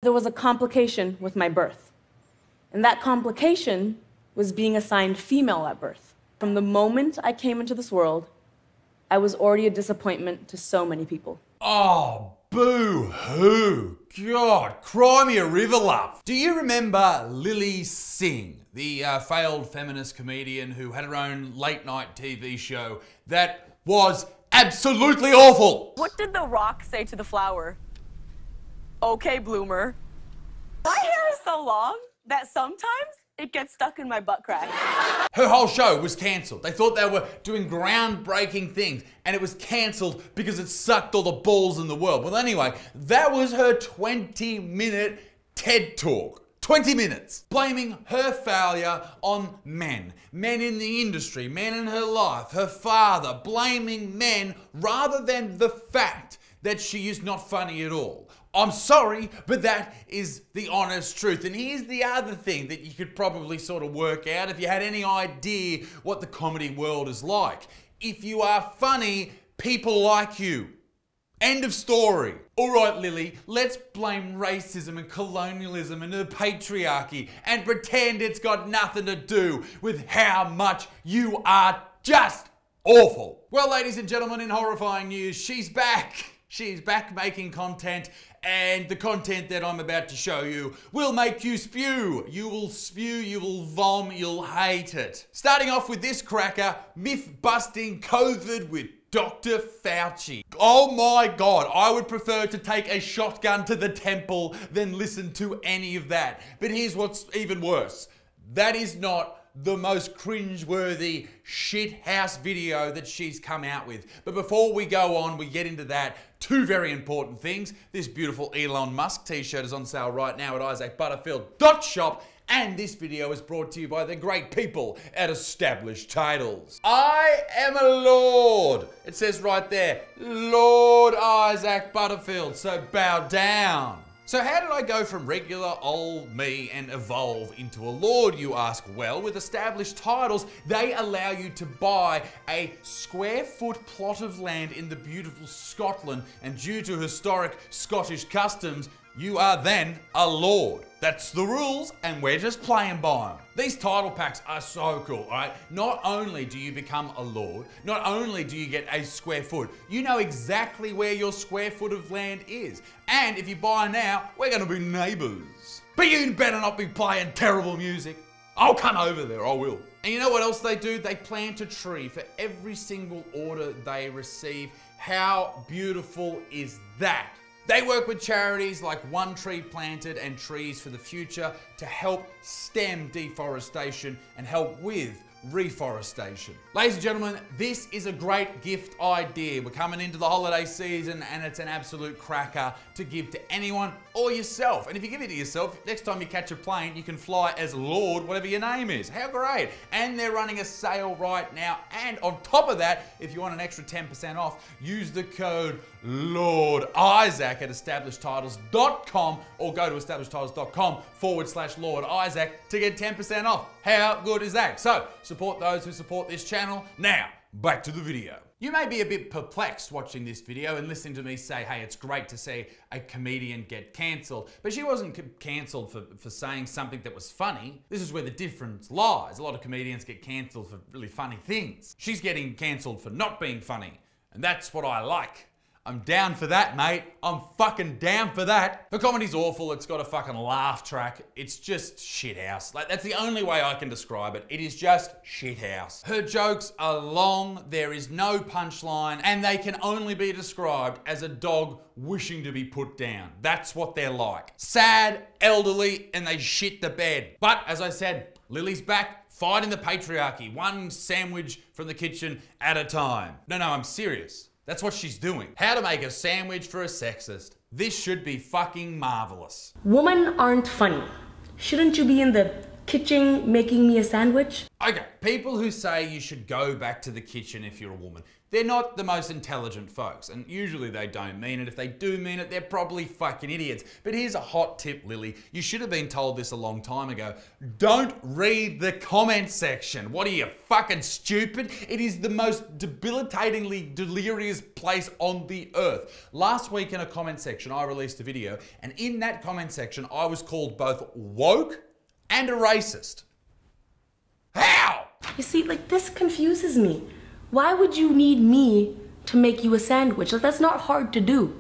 There was a complication with my birth. And that complication was being assigned female at birth. From the moment I came into this world, I was already a disappointment to so many people. Oh, boo-hoo. God, cry me a river, love. Do you remember Lilly Singh, the failed feminist comedian who had her own late-night TV show that was absolutely awful? What did the rock say to the flower? Okay, bloomer. My hair is so long that sometimes it gets stuck in my butt crack. Her whole show was cancelled. They thought they were doing groundbreaking things, and it was cancelled because it sucked all the balls in the world. Well, anyway, that was her 20-minute TED Talk. 20 minutes. Blaming her failure on men. Men in the industry, men in her life, her father. Blaming men rather than the fact that she is not funny at all. I'm sorry, but that is the honest truth. And here's the other thing that you could probably sort of work out if you had any idea what the comedy world is like. If you are funny, people like you. End of story. All right, Lilly, let's blame racism and colonialism and the patriarchy and pretend it's got nothing to do with how much you are just awful. Well, ladies and gentlemen, in horrifying news, she's back. She's back making content, and the content that I'm about to show you will make you spew. You will spew, you will vom, you'll hate it. Starting off with this cracker, myth-busting COVID with Dr. Fauci. Oh my God, I would prefer to take a shotgun to the temple than listen to any of that. But here's what's even worse. That is not the most cringe-worthy shithouse video that she's come out with. But before we go on, we get into that, two very important things. This beautiful Elon Musk t-shirt is on sale right now at isaacbutterfield.shop, and this video is brought to you by the great people at Established Titles. I am a lord. It says right there, Lord Isaac Butterfield, so bow down. So how did I go from regular old me and evolve into a lord, you ask? Well, with Established Titles, they allow you to buy a square foot plot of land in the beautiful Scotland, and due to historic Scottish customs, you are then a lord. That's the rules, and we're just playing by them. These title packs are so cool, all right? Not only do you become a lord, not only do you get a square foot, you know exactly where your square foot of land is. And if you buy now, we're gonna be neighbors. But you better not be playing terrible music. I'll come over there, I will. And you know what else they do? They plant a tree for every single order they receive. How beautiful is that? They work with charities like One Tree Planted and Trees for the Future to help stem deforestation and help with reforestation. Ladies and gentlemen, this is a great gift idea. We're coming into the holiday season and it's an absolute cracker to give to anyone or yourself. And if you give it to yourself, next time you catch a plane, you can fly as Lord, whatever your name is. How great. And they're running a sale right now. And on top of that, if you want an extra 10% off, use the code Lord Isaac at establishedtitles.com or go to establishedtitles.com/Lord Isaac to get 10% off. How good is that? So, support those who support this channel. Now, back to the video. You may be a bit perplexed watching this video and listening to me say, hey, it's great to see a comedian get cancelled. But she wasn't cancelled for saying something that was funny. This is where the difference lies. A lot of comedians get cancelled for really funny things. She's getting cancelled for not being funny. And that's what I like. I'm down for that, mate. I'm fucking down for that. The comedy's awful. It's got a fucking laugh track. It's just shithouse. Like, that's the only way I can describe it. It is just shithouse. Her jokes are long, there is no punchline, and they can only be described as a dog wishing to be put down. That's what they're like. Sad, elderly, and they shit the bed. But, as I said, Lily's back, fighting the patriarchy, one sandwich from the kitchen at a time. No, I'm serious. That's what she's doing. How to make a sandwich for a sexist. This should be fucking marvelous. Women aren't funny. Shouldn't you be in the kitchen making me a sandwich? Okay, people who say you should go back to the kitchen if you're a woman, They're not the most intelligent folks, and usually they don't mean it. If they do mean it, they're probably fucking idiots. But here's a hot tip, Lily. You should have been told this a long time ago. Don't read the comment section. What are you, fucking stupid? It is the most debilitatingly delirious place on the earth. Last week in a comment section, I released a video, and in that comment section, I was called both woke and a racist. How? You see, like, this confuses me. Why would you need me to make you a sandwich? Like, that's not hard to do.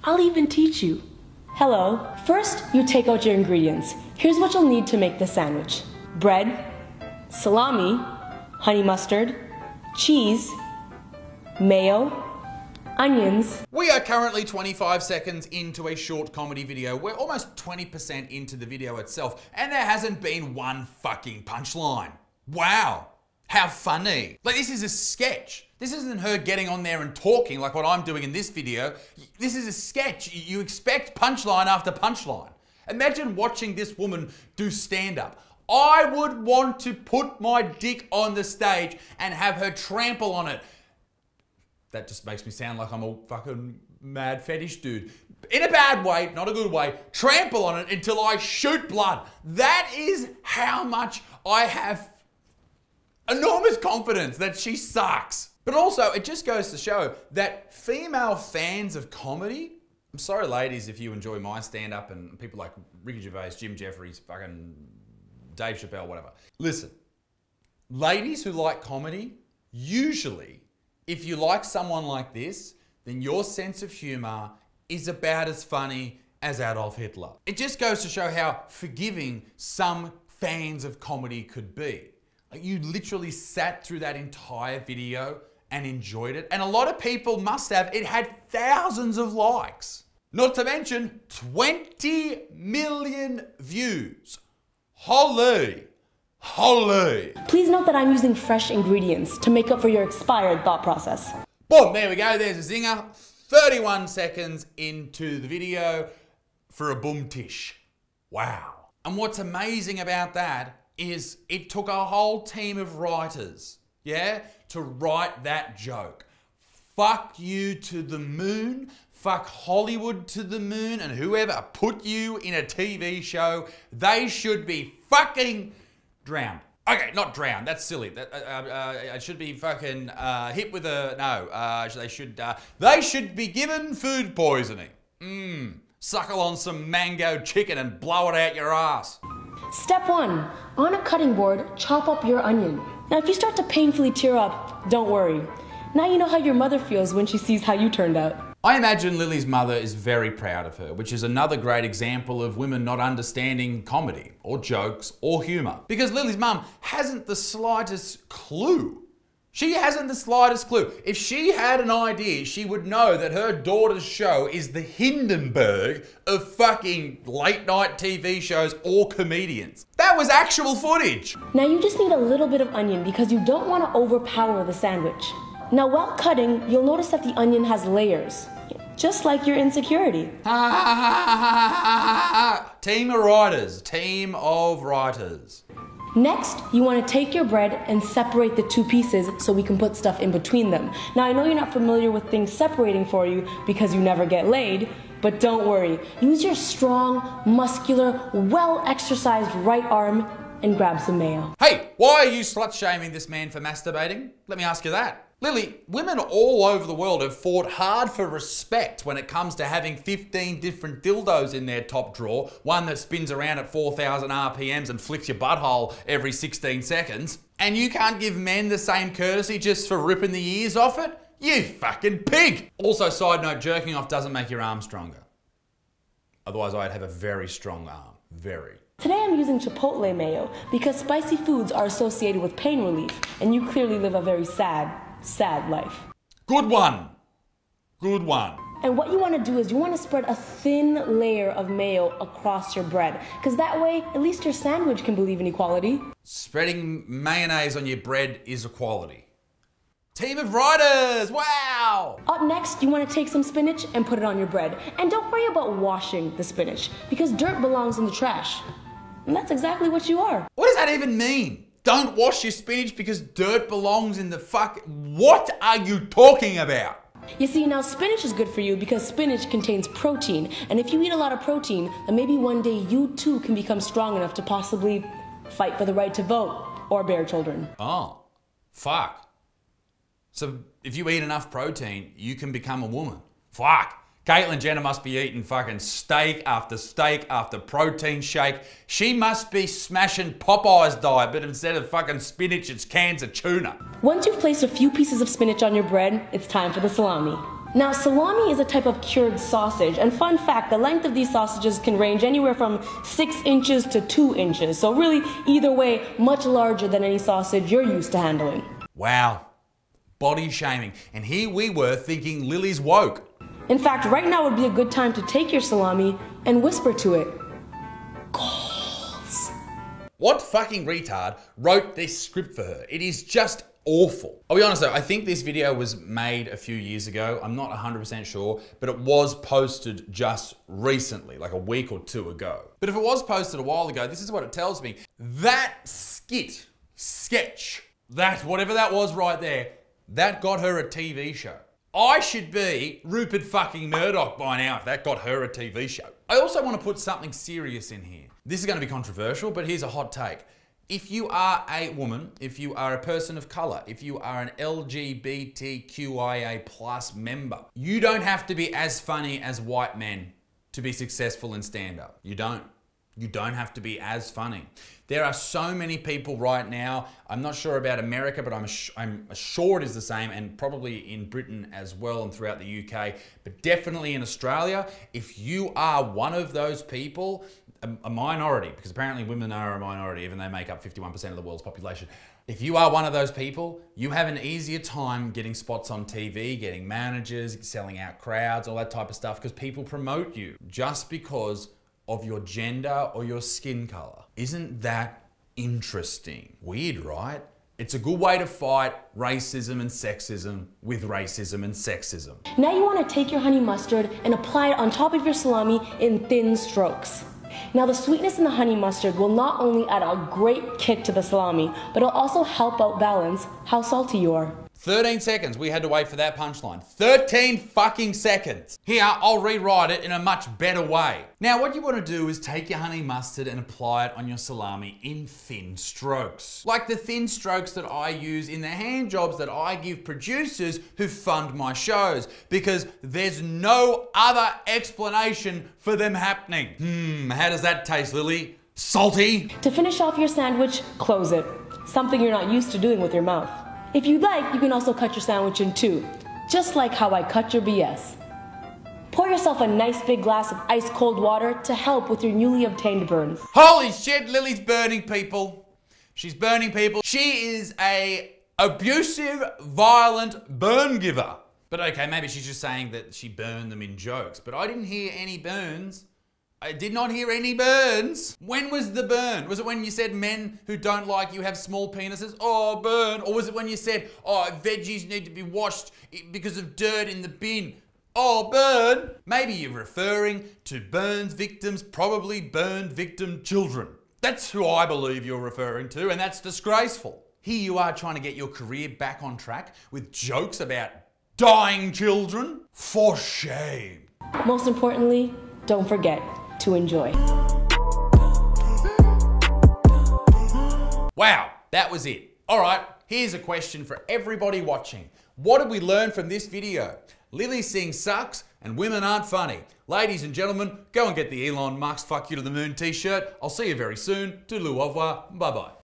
I'll even teach you. Hello. First, you take out your ingredients. Here's what you'll need to make this sandwich. Bread, salami, honey mustard, cheese, mayo, onions. We are currently 25 seconds into a short comedy video. We're almost 20% into the video itself, and there hasn't been one fucking punchline. Wow. How funny. Like, this is a sketch. This isn't her getting on there and talking like what I'm doing in this video. This is a sketch. You expect punchline after punchline. Imagine watching this woman do stand-up. I would want to put my dick on the stage and have her trample on it. That just makes me sound like I'm a fucking mad fetish dude. In a bad way, not a good way. Trample on it until I shoot blood. That is how much I have enormous confidence that she sucks. But also, it just goes to show that female fans of comedy, I'm sorry ladies if you enjoy my stand-up and people like Ricky Gervais, Jim Jeffries, fucking Dave Chappelle, whatever. Listen, ladies who like comedy, usually, if you like someone like this, then your sense of humor is about as funny as Adolf Hitler. It just goes to show how forgiving some fans of comedy could be. Like, you literally sat through that entire video and enjoyed it. And a lot of people must have. It had thousands of likes. Not to mention 20 million views. Holy, holy. Please note that I'm using fresh ingredients to make up for your expired thought process. Boom, there we go. There's a zinger. 31 seconds into the video for a boom tish. Wow. And what's amazing about that is it took a whole team of writers, yeah, to write that joke. Fuck you to the moon, fuck Hollywood to the moon, and whoever put you in a TV show, they should be fucking drowned. Okay, not drowned, that's silly. It should be fucking hit with a, no, they should be given food poisoning. Suckle on some mango chicken and blow it out your ass. Step 1. On a cutting board, chop up your onion. Now, if you start to painfully tear up, don't worry. Now you know how your mother feels when she sees how you turned out. I imagine Lily's mother is very proud of her, which is another great example of women not understanding comedy, or jokes, or humour. Because Lily's mum hasn't the slightest clue. She hasn't the slightest clue. If she had an idea, she would know that her daughter's show is the Hindenburg of fucking late night TV shows or comedians. That was actual footage. Now you just need a little bit of onion because you don't want to overpower the sandwich. Now while cutting, you'll notice that the onion has layers, just like your insecurity. Team of writers, team of writers. Next, you want to take your bread and separate the two pieces so we can put stuff in between them. Now, I know you're not familiar with things separating for you because you never get laid, but don't worry. Use your strong, muscular, well-exercised right arm and grab some mayo. Hey, why are you slut-shaming this man for masturbating? Let me ask you that. Lily, women all over the world have fought hard for respect when it comes to having 15 different dildos in their top drawer, one that spins around at 4,000 RPMs and flicks your butthole every 16 seconds, and you can't give men the same courtesy just for ripping the ears off it? You fucking pig! Also, side note, jerking off doesn't make your arm stronger. Otherwise, I'd have a very strong arm. Very. Today I'm using chipotle mayo because spicy foods are associated with pain relief, and you clearly live a very sad life. Good one. Good one. And what you want to do is you want to spread a thin layer of mayo across your bread, because that way at least your sandwich can believe in equality. Spreading mayonnaise on your bread is equality. Team of writers, wow! Up next, you want to take some spinach and put it on your bread. And don't worry about washing the spinach, because dirt belongs in the trash. And that's exactly what you are. What does that even mean? Don't wash your spinach because dirt belongs in the fuck. What are you talking about? You see, now spinach is good for you because spinach contains protein. And if you eat a lot of protein, then maybe one day you too can become strong enough to possibly fight for the right to vote or bear children. Oh, fuck. So if you eat enough protein, you can become a woman. Fuck. Caitlyn Jenner must be eating fucking steak after protein shake. She must be smashing Popeye's diet, but instead of fucking spinach, it's cans of tuna. Once you've placed a few pieces of spinach on your bread, it's time for the salami. Now, salami is a type of cured sausage, and fun fact, the length of these sausages can range anywhere from 6 inches to 2 inches. So really, either way, much larger than any sausage you're used to handling. Wow. Body shaming. And here we were thinking Lily's woke. In fact, right now would be a good time to take your salami and whisper to it, goals. What fucking retard wrote this script for her? It is just awful. I'll be honest though, I think this video was made a few years ago. I'm not 100% sure, but it was posted just recently, like a week or two ago. But if it was posted a while ago, this is what it tells me. That sketch, that whatever that was right there, that got her a TV show. I should be Rupert fucking Murdoch by now if that got her a TV show. I also want to put something serious in here. This is going to be controversial, but here's a hot take. If you are a woman, if you are a person of color, if you are an LGBTQIA+ member, you don't have to be as funny as white men to be successful in stand-up. You don't. You don't have to be as funny. There are so many people right now, I'm not sure about America, but I'm sure it is the same, and probably in Britain as well and throughout the UK, but definitely in Australia. If you are one of those people, a minority, because apparently women are a minority, even they make up 51% of the world's population. If you are one of those people, you have an easier time getting spots on TV, getting managers, selling out crowds, all that type of stuff, because people promote you just because of your gender or your skin color. Isn't that interesting? Weird, right? It's a good way to fight racism and sexism with racism and sexism. Now you want to take your honey mustard and apply it on top of your salami in thin strokes. Now the sweetness in the honey mustard will not only add a great kick to the salami, but it'll also help out balance how salty you are. 13 seconds, we had to wait for that punchline. 13 fucking seconds. Here, I'll rewrite it in a much better way. Now, what you want to do is take your honey mustard and apply it on your salami in thin strokes. Like the thin strokes that I use in the hand jobs that I give producers who fund my shows, because there's no other explanation for them happening. How does that taste, Lily? Salty? To finish off your sandwich, close it. Something you're not used to doing with your mouth. If you'd like, you can also cut your sandwich in two, just like how I cut your BS. Pour yourself a nice big glass of ice cold water to help with your newly obtained burns. Holy shit, Lily's burning people. She's burning people. She is a abusive, violent burn giver. But okay, maybe she's just saying that she burned them in jokes, but I didn't hear any burns. I did not hear any burns. When was the burn? Was it when you said men who don't like you have small penises? Oh, burn. Or was it when you said, oh, veggies need to be washed because of dirt in the bin? Oh, burn. Maybe you're referring to burns victims, probably burned victim children. That's who I believe you're referring to, and that's disgraceful. Here you are trying to get your career back on track with jokes about dying children. For shame. Most importantly, don't forget to enjoy. Wow, that was it. All right, here's a question for everybody watching. What did we learn from this video? Lilly Singh sucks and women aren't funny. Ladies and gentlemen, go and get the Elon Musk fuck you to the moon t-shirt. I'll see you very soon. Toodaloo, au revoir, bye-bye.